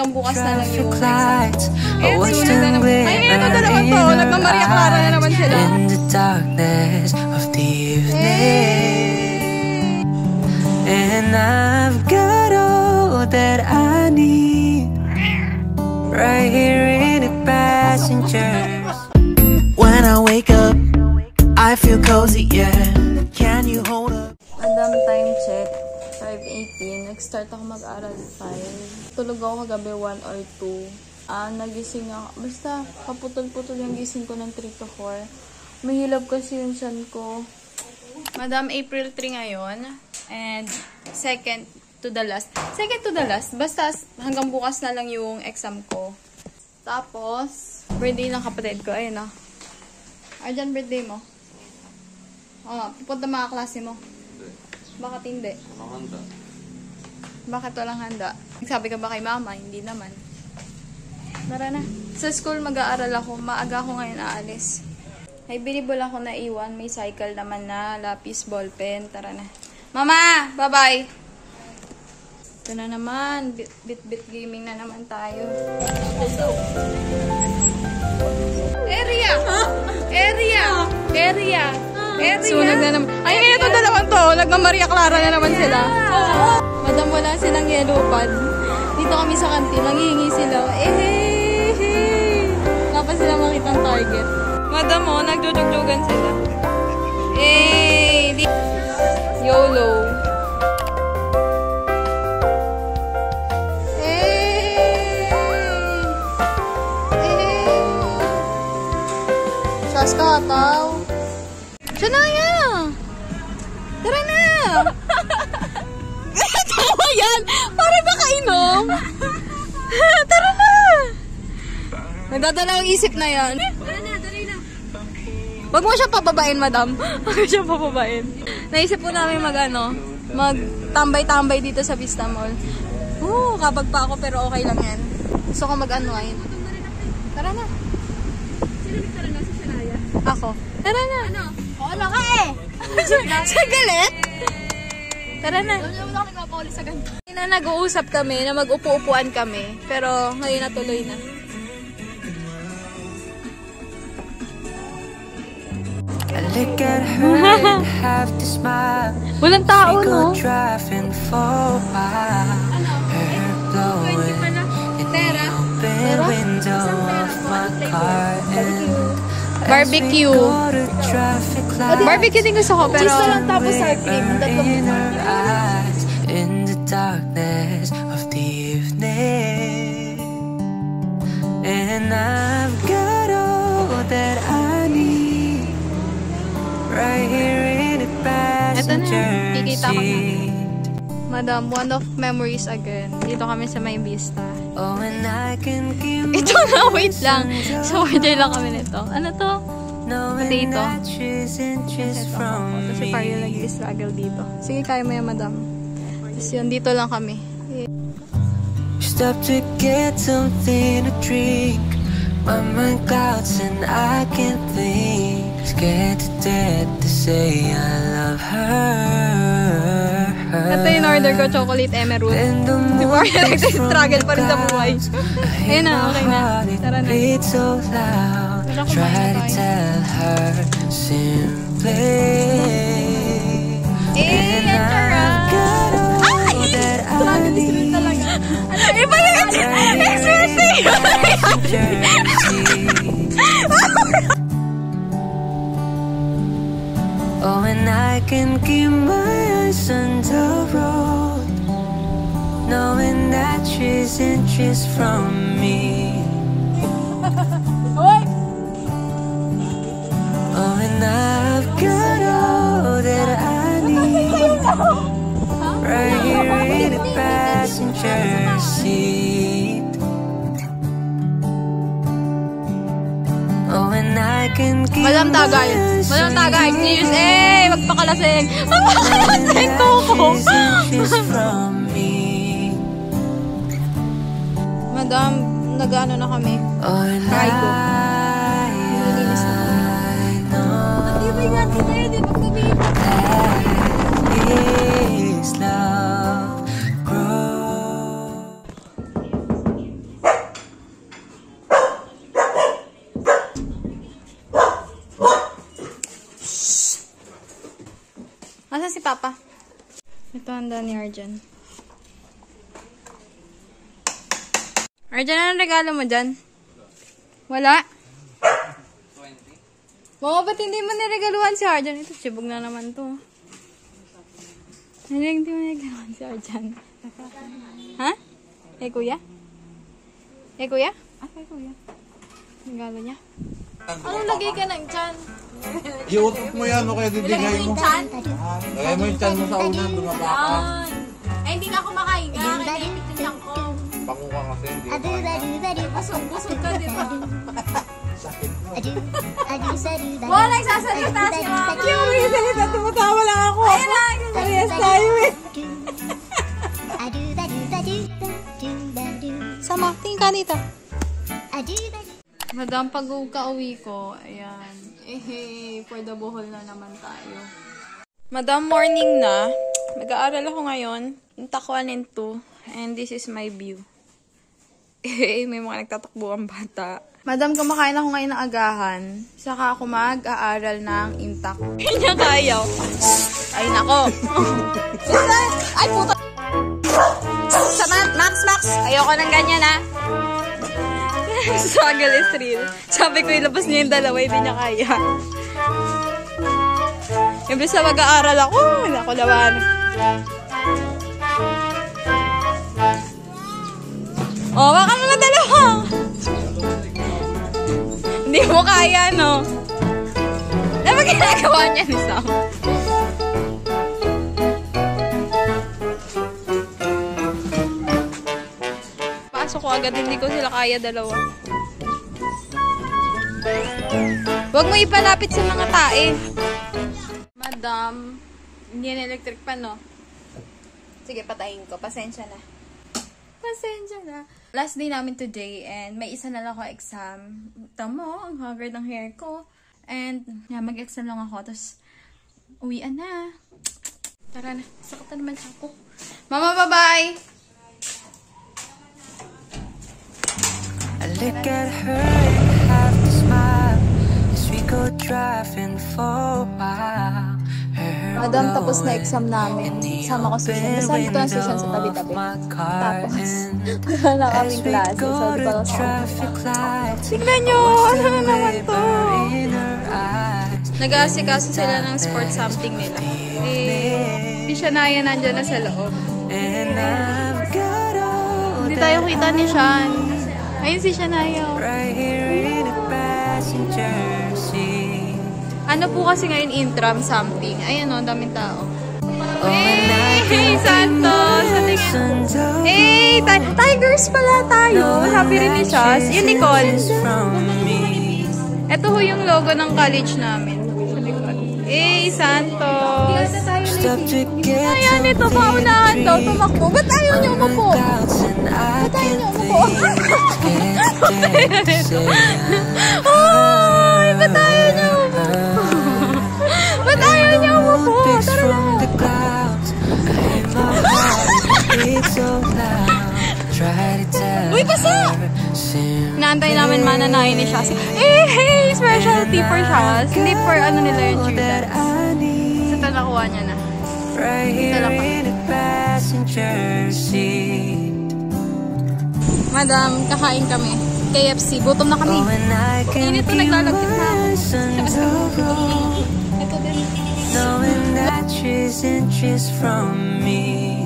hanggang bukas na lang yung exam. Ay, ito dalawang to. Nagmamaria Clara na naman sila. In the darkness of the evening, and I've got all that I need right here in the passengers. When I wake up, I feel cozy, yeah. Can you hold up? Madam, time check. 5:18. Nag-start ako mag-aral 5. Tulog ako kagabi 1 or 2. Nagising ako. Basta, kaputol-putol yung gising ko ng 3 to 4. Mahilap kasi yung tiyan ko. Madam, April 3 ngayon. And second to the last. Basta hanggang bukas na lang yung exam ko. Tapos, birthday ng kapatid ko. Ayun o. Arjan, birthday mo? Pupunta mga klase mo. Bakit hindi? Bakit walang handa? Nagsabi ka ba kay mama? Hindi naman. Tara na. Sa school mag-aaral ako. Maaga ako ngayon aalis. May binibol ako na iwan. May cycle naman na. Lapis, ballpen. Tara na. Mama! Bye-bye! Ito na naman. Bit-bit gaming na naman tayo. Area! Sunog na naman. Ay, ito dalawang to. Nagmamaria Clara na naman sila. Madam, wala silang yellow pad. Dito kami sa kantin. Nanghihingi sila. Wala pa sila makitang target. Madam, nagdudugdugan sila. YOLO. Sas ka, tao. Shania! Tara na! Tawa yan! Para ba kainom? Tara na! Nagdadala ang isip na yan. Tara na, dali na. Wag mo siya pababain, madam. Wag mo siya pababain. Naisip po namin mag-tambay-tambay dito sa Vista Mall. Kapag pa ako pero okay lang yan. Gusto ko mag-unwind. Tara na. Sino tara na si Shania? Ako. Tara na. Ano? Ano ka eh? Sa galit? Tara na. Doon naman ako nagpapauli sa ganito. Nag-uusap kami na mag-upo-upuan kami. Pero ngayon natuloy na. Look at her and have to smile. Walang tao, no? Driving for a while. Her blowing in the open window of my car. Barbecue. Barbecue din gusto ko, pero Gusto lang tapos sour cream. In the darkness of the evening, and I've got all that I need right here in the passenger seat. Madam, one of memories again. Dito kami sa May Vista. Oh, and I can give Ito na, wait lang. So, order lang kami nito. Ano to? Potato. Kasi parang nag-struggle dito. Sige, kaya mo yan, madam. Tapos yun, dito lang kami. Stop to get something to drink. My mind clouds and I can't think. Scared to death to say I love her. Ito yung order ko, chocolate emerald. Si Maria nag-struggle pa rin sa buhay. Ayun na, okay na. Tara na. Try to tell her simply. And I've got all that I need. Iba na yung expressing! Oh, and I can keep my eyes on the road, knowing that she's inches from me. Oh, and I've got all that I need right here in the passenger seat. Oh, and I can keep Madam Tagay. Madam Tagay. News. Magpakalasing. Magpakalasing ko ko. Madam, nag-ano na kami. Cargo. Nilinis na kami. Matibay nga dito eh, di ba sabihin? si Papa. Ito handa ni Arjan. Arjan, anong regalo mo dyan? Wala? 20. Mama, ba't hindi mo niregaluhan si Arjan? Ito, sibog na naman to. Hindi mo niregaluhan si Arjan. Ha? Eh, kuya? Eh, kuya? Ah, eh, kuya. Regalo niya. Anong lagay ka ng tiyan? Iutot mo yan o kaya didingay mo. Lagay mo yung tiyan mo sa unang dumaba ka. Ay, hindi na ako makahinga. Kinipit yung tiyan ko. Pakuha kasi hindi. Busog ka, di ba? Sakit. Wala nagsasalita si Mama. Yung nagsasalita, tumatawa lang ako. Ayun na. Parehas tayo eh. Sama, tingin ka dito. Madam, pag uwi ko, ayan. For the bohol na naman tayo. Madam, morning na. Mag-aaral ako ngayon. In TAC 1 and 2. And this is my view. May mga nagtatakbo ang bata. Madam, kumakain ako ngayon ng agahan. Saka ako mag-aaral ng intak. Kanya kayaw. Ay, nako. Ay, puto. Max. Ayoko ng ganyan, ha. Struggle is real. Sabi ko, ilabas niya yung dalawa, hindi niya kaya. Imbis na mag-aaral ako, hindi ako lawan. Oh, baka mga dalawa. Hindi mo kaya, no? Ano ba ginagawa niya ni Sam? Pasok ko agad, hindi ko sila kaya dalawa. Huwag mo ipalapit sa mga tae. Madam, hindi yan electric pan, no? Sige, patayin ko. Pasensya na. Last day namin today and may isa na lang ako exam. Tamo, ang haggard ng hair ko. And mag-exam lang ako. Tapos, uwian na. Tara na. Sakot na naman siya ako. Mama, bye-bye! I look at her and have to smile as we go driving for a while. Madam, tapos na exam namin. Sama ko si Sean. Basta ito ang session sa tabi-tabi. Tapos, wala na kaming klase. So, di pa lang sa tignan nyo! Ano na naman to? Nag-aasikaso sila ng sport something nila. Hindi siya naya nandyan na sa loob. Hindi tayo kita ni Sean. Ayun si Shania. Ano po kasi ngayon intram something. Ayan o, daming tao. Hey, Santos! Hey, Tigers pala tayo. Happy rin ni Shaz. Yun, Nicole. Ito ho yung logo ng college namin. Hey, Santos! Ayan, ito, paunahan daw, tumakbo. Ba't ayaw niyo umupo? Ba't ayaw niyo umupo? Ay, ba't ayaw niyo umupo? Ba't ayaw niyo umupo? Tara na. Uy, basa! Naantay namin mananayin ni Shaz. Hey, specialty for Shaz. Hindi for ano nila yung cheerleaders. Sa talakuha niya na. Madam, kakain kami. KFC. Gutom na kami. Init to, naglalagkit na ako. Ito din. Knowing that she's interest from me.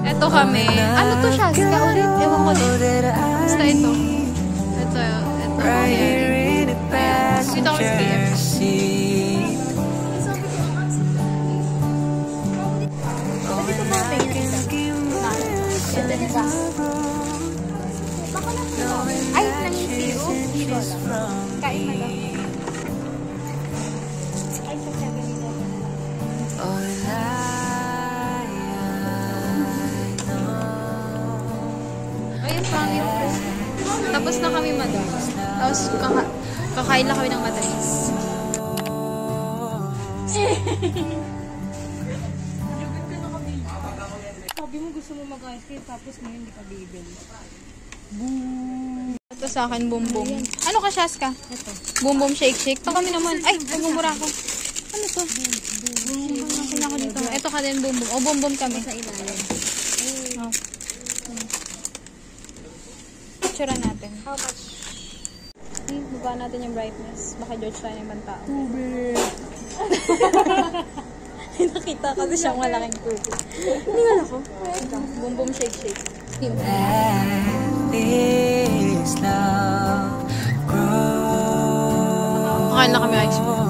Ito kami. Ano to siya? Kaulit. Ewan ko din. Basta ito. Ito. Ayan. Dito ako sa KFC. Ay, nangisiyo. Kain na lang. Ay, sa 7-Eleven. Ayun, pangit. Tapos na kami, madam. Tapos kakain lang kami ng madalis. Sabi mo gusto mo mag-ice cream tapos ngayon hindi ka bibili. Ito sa akin, boom boom. Ano ka, Shaska? Ito. Boom boom shake shake. Ito kami naman. Ay, pagmumura ako. Ano to? Ito ka din, boom boom. O, boom boom kami. Sa ilalim. Oh. Picture natin. How much? Baba natin yung brightness. Baka George tayo ng ibang tao. Tubig. Nakita kasi siyang malaking tubig. Hindi nga ako. Boom boom shake shake. This love grows. Kakain na kami ice cream.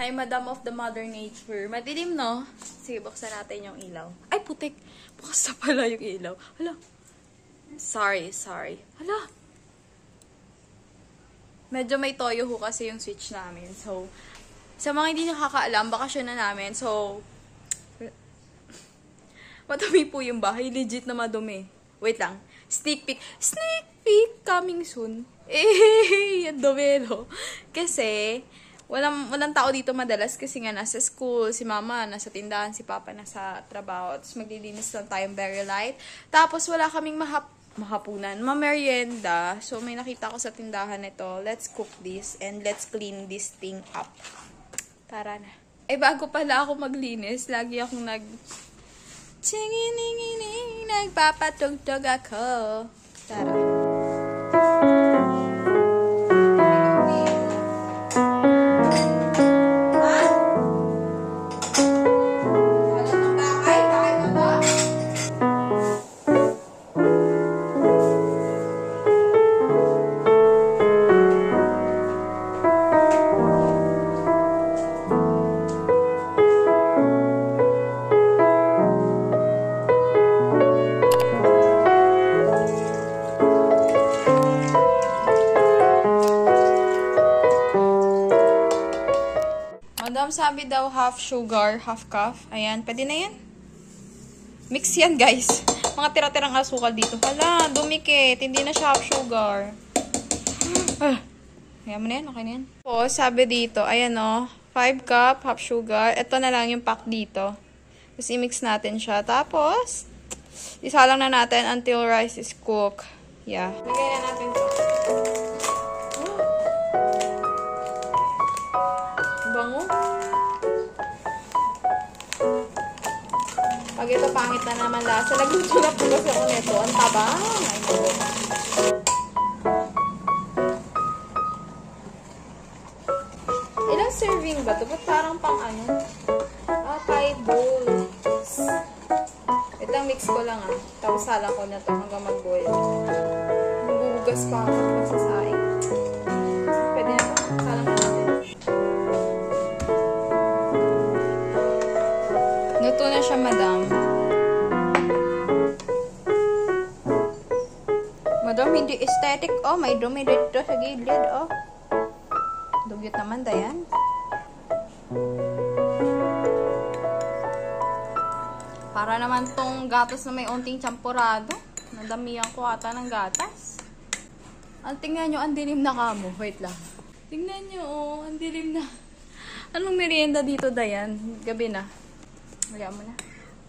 Hi, Madam of the Mother Nature. Madilim, no? Sige, buksan natin yung ilaw. Ay, putik. Bukas na pala yung ilaw. Hala. Sorry. Hala. Medyo may toyo ho kasi yung switch namin. So, sa mga hindi nakakaalam, bakasyon na namin. So, madumi po yung bahay. Legit na madumi. Wait lang. Sneak peek. Sneak peek coming soon. Yan dumelo. Kasi, walang tao dito madalas kasi nga nasa school, si mama nasa tindahan, si papa nasa trabaho. Tapos maglilinis lang tayong very light. Tapos wala kaming mahapunan, merienda. So may nakita ko sa tindahan nito. Let's cook this and let's clean this thing up. Tara na. Eh bago pala ako maglinis, lagi akong nagpapatugtog ako. Tara. Madam, sabi daw half sugar, half cup. Ayan, pwede na yan. Mix yan, guys. Mga tira-tirang asukal dito. Hala, dumikit. Hindi na siya half sugar. Ayan mo na yan, okay na yan. So, sabi dito, ayan o, 5 cup, half sugar. Ito na lang yung pack dito. Tapos i-mix natin siya. Tapos, isalang na natin until rice is cooked. Yeah. Lagay na natin ito. Bango. Pag ito pangit na naman lasa. Nagluto na po kasi ako nito. Ang tabang. Ay, no. Ilang serving ba ito? Ba't parang pang ano? 5 bowls. Itang mix ko lang Tapos salang ko na ito hanggang mag-boil. Magugugas pa ako sa saing. Pwede na ito. Salang na natin. Luto na siya, madam. Madam, hindi aesthetic. Oh, may dumi dito sa gilid. Oh. Dugyot naman, Dayan. Para naman tong gatas na may unting champurado. Nadamihan ko ata ng gatas. Tingnan nyo, ang dilim na kamo. Wait lang. Tingnan nyo, oh, ang dilim na. Anong merienda dito, Dayan? Gabi na. Wala mo na.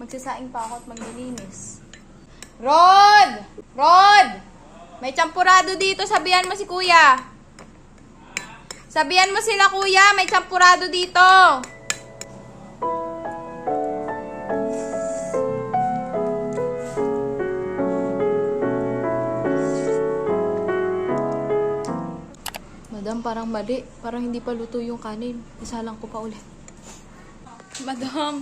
Magsasaing pa ako at maglilinis. Rod! Rod! May champurado dito. Sabihan mo si kuya. Sabihan mo sila, kuya. May champurado dito. Madam, parang mali. Parang hindi pa luto yung kanin. Isalang ko pa ulit. Madam,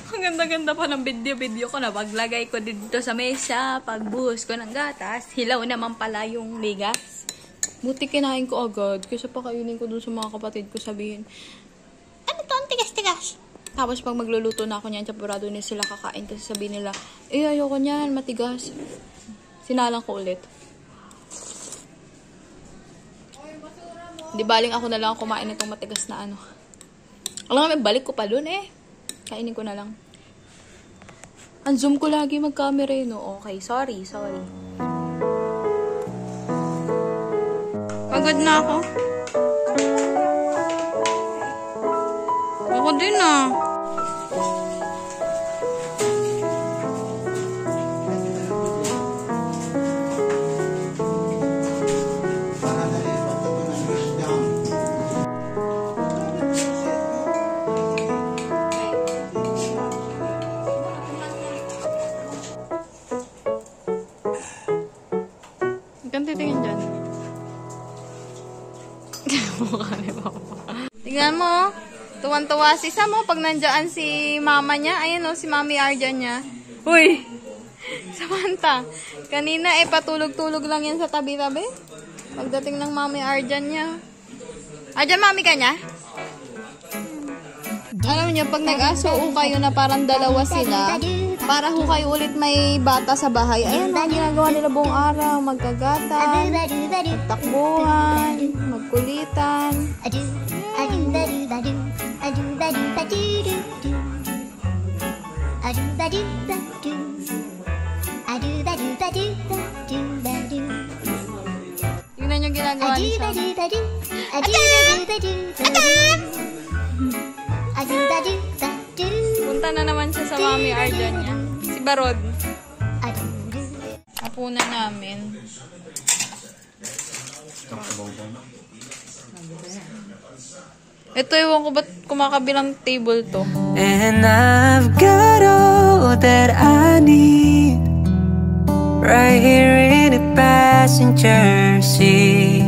ang ganda-ganda pa ng video ko na paglagay ko dito sa mesa, pagbuhos ko ng gatas, hilaw naman pala yung bigas. Buti kinain ko agad, kasi pa kainin ko dun sa mga kapatid ko sabihin, ano to, ang tigas-tigas? Tapos pag magluluto na ako niyan, champurado na sila kakain, kasi sabihin nila, ayoko niyan, matigas. Sinalang ko ulit. Di baling ako na lang kumain itong matigas na ano. Alam nga, may balik ko pa dun Kainin ko na lang. Ang zoom ko lagi mag-camera no? Okay, sorry. Pagod na ako. Ako Hindi na. Ikan titingin dyan. Mukha ni Papa. Tingnan mo. Tuwan-tuwa si Sam pag nandiyan si mama niya. Ayan o, si Mami Arjan niya. Uy! Samantha. Kanina patulog-tulog lang yan sa tabi-tabi. Pagdating ng Mami Arjan niya. Arjan, mami ka niya? Alam niyo, pag nag-aso kayo na parang dalawa sila, para ho kayo ulit may bata sa bahay. Ayan ang ginagawa nila buong araw. Magkagatan, magtakbuhan, magkulitan. Tingnan yung ginagawa ni Sam. Punta na naman siya sa Mami Arjan niya. Si Barod. Hapunan namin. Ito, ewan ko ba't kumakabilang table to. And I've got all that I need right here in the passenger seat.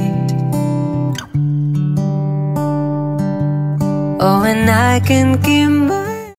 Oh, and I can keep